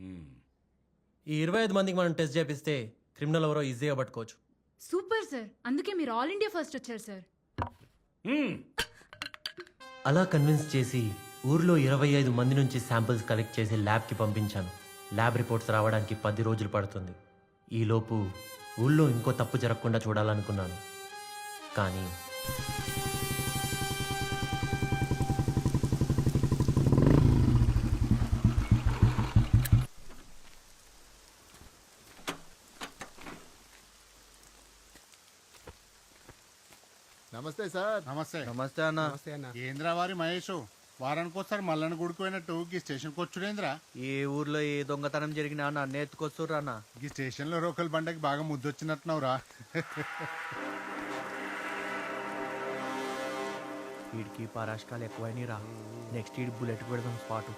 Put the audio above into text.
ఈ 25 మందికి మనం టెస్ట్ చేపిస్తే క్రిమినల్ ఎవరో ఈజీగా పట్టుకోవచ్చు. సూపర్ సార్, అందుకే మీరు ఆల్ ఇండియా ఫస్ట్ వచ్చారు సార్. అలా కన్విన్స్ చేసి ఊర్లో 25 మంది నుంచి శాంపిల్స్ కలెక్ట్ చేసి ల్యాబ్కి పంపించాను. ల్యాబ్ రిపోర్ట్స్ రావడానికి 10 రోజులు పడుతుంది. ఈలోపు ఊళ్ళో ఇంకో తప్పు జరగకుండా చూడాలనుకున్నాను. కానీ నమస్తే సార్. నమస్తే. నమస్తే అన్న. ఏంద్రా వారి మహేష్ వారానికి వస్తారు మల్లన్న గుడికి పోయినట్టు ఈ స్టేషన్కి వచ్చుడేంద్రా? ఏ ఊర్లో ఏ దొంగతనం జరిగినా నన్ను ఎత్తుకొస్తుర్రు అన్న. ఈ స్టేషన్లో రోకల్ బండకి బాగా ముద్దొచ్చినట్టున్నావురా. వీడికి పరాష్కాలు ఎక్కువైనా రా. నెక్స్ట్ ఈడ్ బుల్లెట్ పెడదాం స్పాటు.